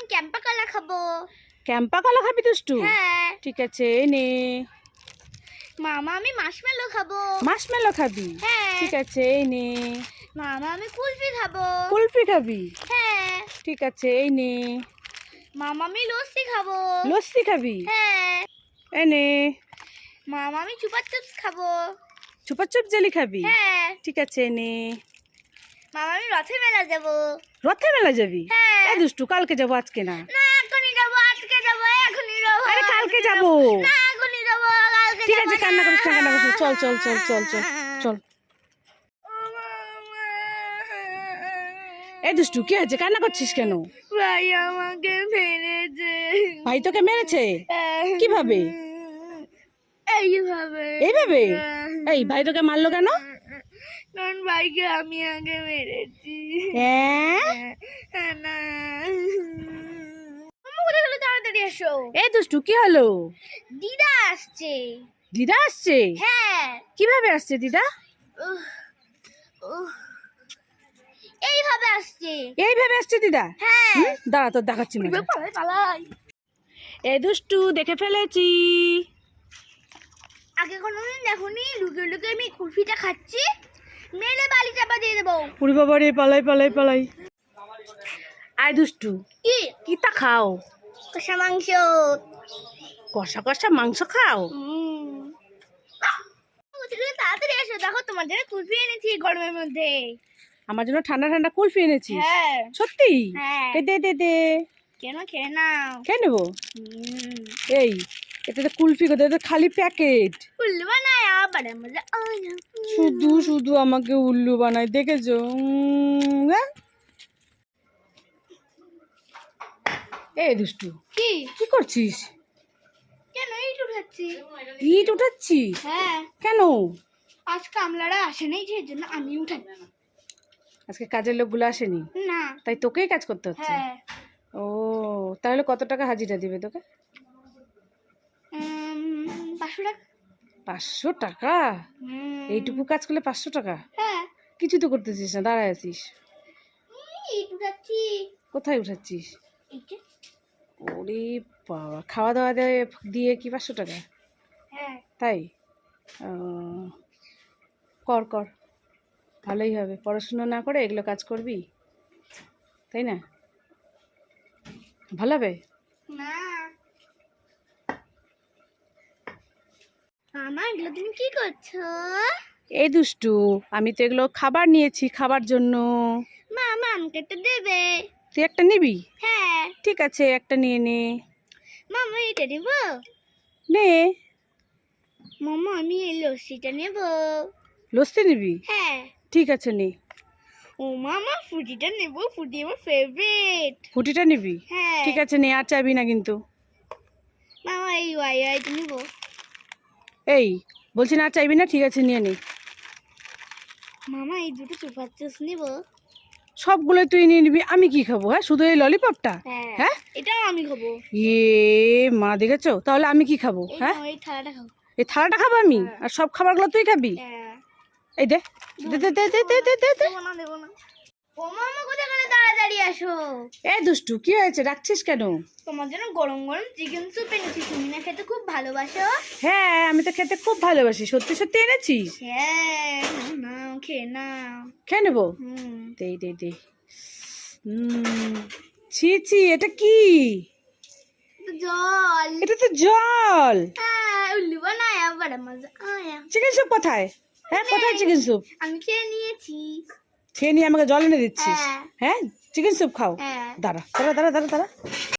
আমি ক্যাম্পা কলা খাবো। ক্যাম্পা কলা খাবি দুষ্টু? হ্যাঁ। ঠিক আছে নে। মামা আমি মাশমেলো খাবো। মাশমেলো খাবি? হ্যাঁ। ঠিক আছে নে। মামা আমি কুলফি খাবো। কুলফি খাবি? হ্যাঁ। ঠিক আছে নে। মামা আমি লস্যি খাবো। লস্যি খাবি? হ্যাঁ। নে। মামা আমি চুপা চিপস খাবো। চুপা চুপ জেলি খাবি? হ্যাঁ। ঠিক আছে নে। মামা আমি রথে মেলা যাবো। রথে মেলা যাবি? হ্যাঁ। এই দুষ্টু কালকে যাবো, আজকে না। না এখনই যাবো, আজকে যাবো, এখনই যাবো। আরে কালকে যাবো। না এখনই যাবো, কালকে ঠিক যাবো আছে, না। কান্না করিস না, কান্না করিস না। চল চল চল চল চল চল। এই দুষ্টু কি হয়েছে, কান্না করছিস কেন? ভাই আমাকে মেরেছে। ভাই তোকে মেরেছে? কিভাবে? এইভাবে। এইভাবে? এই ভাই তোকে মারলো কেন? কারণ ভাইকে আমি আগে মেরেছি। না কোথায় গেলো, তাড়াতাড়ি এসো। এই দুষ্টু কি হলো? দিদা আসছে। দিদা আসছে? হ্যাঁ। কিভাবে আসছে দিদা? এইভাবে আসছে। এইভাবে আসছে দিদা? হ্যাঁ। দাঁড়া তোর দেখাচ্ছি মজা। পালাই। এই দুষ্টু দেখে ফেলেছি। আগে কোনোদিন দেখোনি, লুকিয়ে লুকিয়ে আমি কুলফিটা খাচ্ছি, মেলে বালি চাপা দিয়ে দেবো। উড়ি বাবা রে, পালাই পালাই পালাই। আয় দুষ্টু, কি কি তা খাও? কষা মাংস। কষা কষা মাংস খাও? তাড়াতাড়ি এসো, দেখো তোমার জন্য কুলফি এনেছি গরমের মধ্যে। আমার জন্য ঠান্ডা ঠান্ডা কুলফি এনেছিস? হ্যাঁ। সত্যি? হ্যাঁ। দে দে দে। কেন খেয়ে নাও। খেয়ে নেবো? এই এটা তো কুলফি কোথায়, এটা তো খালি প্যাকেট। উল্লু বানায় আবার মজা। শুধু শুধু আমাকে উল্লু বানায়, দেখেছো? হ্যাঁ? এই দুষ্টু কি কি করছিস? কেন ইট উঠাচ্ছি? ইট উঠাচ্ছিস? হ্যাঁ। কেন? আজ কামলারা আসে নাই, সেই জন্য আমি উঠাচ্ছি। আজকে কাজের লোকগুলো আসেনি, না। তাই তোকেই কাজ করতে হচ্ছে? হ্যাঁ। ও, তাহলে কত টাকা হাজিরা দিবে তোকে? 500 টাকা। 500 টাকা? এইটুকু কাজ করলে 500 টাকা? হ্যাঁ। কিছু তো করতেছিস না, দাঁড়ায় আছিস। ইট উঠাচ্ছি। কোথায় উঠাচ্ছিস? এইটা। ওরে বাবা, খাওয়া দাওয়া দিয়ে কি 500 টাকা? হ্যাঁ। তাই? কর কর, ভালোই হবে। পড়াশুনো না করে এগুলো কাজ করবি, তাই না? ভালো হবে? না মামা, এগুলো তুমি কি করছো? এই দুষ্টু, আমি তো এগুলো খাবার নিয়েছি, খাবার জন্য। মামা আমাকে একটা দেবে? তুই একটা নিবি? হ্যাঁ। ঠিক আছে, একটা নিয়ে নে। মামা এটা নেব? নে। মামা আমি এই লস্যিটা নেব। লস্যি নিবি? হ্যাঁ। ঠিক আছে নে। ও মামা ফুটিটা নেব, ফুটি আমার ফেভারিট। ফুটিটা নিবি? হ্যাঁ। ঠিক আছে নে, আর চাইবি না কিন্তু। মামা এই ওয়াইটা নেব। এই বলছি না, আর চাইবি না? ঠিক আছে নিয়ে নে। মামা এই দুটো সুপার চিপস নেব। সবগুলোই তুই নিয়ে নিবি, আমি কি খাবো? হ্যাঁ, শুধু এই ললিপপটা? হ্যাঁ, এটাও আমি খাবো। মা দেখেছো? তাহলে আমি কি খাবো? হ্যাঁ, এই থালাটা খাবো। এই থালাটা খাবো আমি, আর সব খাবারগুলো তুই খাবি? এই দে দে দে দে দে দে দে দে। দেবো না। ও মামা কোথায় গেলে, তাড়াতাড়ি আসো। এই দুষ্টু কি হয়েছে, রাখছিস কেন? তোমার জন্য গরম গরম চিকেন স্যুপ এনেছি, তুমি না খেতে খুব ভালোবাসো? হ্যাঁ, আমি তো খেতে খুব ভালোবাসি। সত্যি সত্যি এনেছিস? হ্যাঁ। নাও খেয়ে নাও। খেয়ে নেবো? দে দে দে। ছি ছি, এটা কি? জল। এটা তো জল। হ্যাঁ, উল্লু বানায় আবার মজা আয়া। চিকেন স্যুপ কোথায়? হ্যাঁ, কোথায় চিকেন স্যুপ? আমি খেয়ে নিয়েছি। খেয়ে নিয়ে আমাকে জল এনে দিচ্ছিস? হ্যাঁ। হ্যাঁ, চিকেন স্যুপ খাও? হ্যাঁ। দাঁড়া দাঁড়া দাঁড়া দাঁড়া দাঁড়া।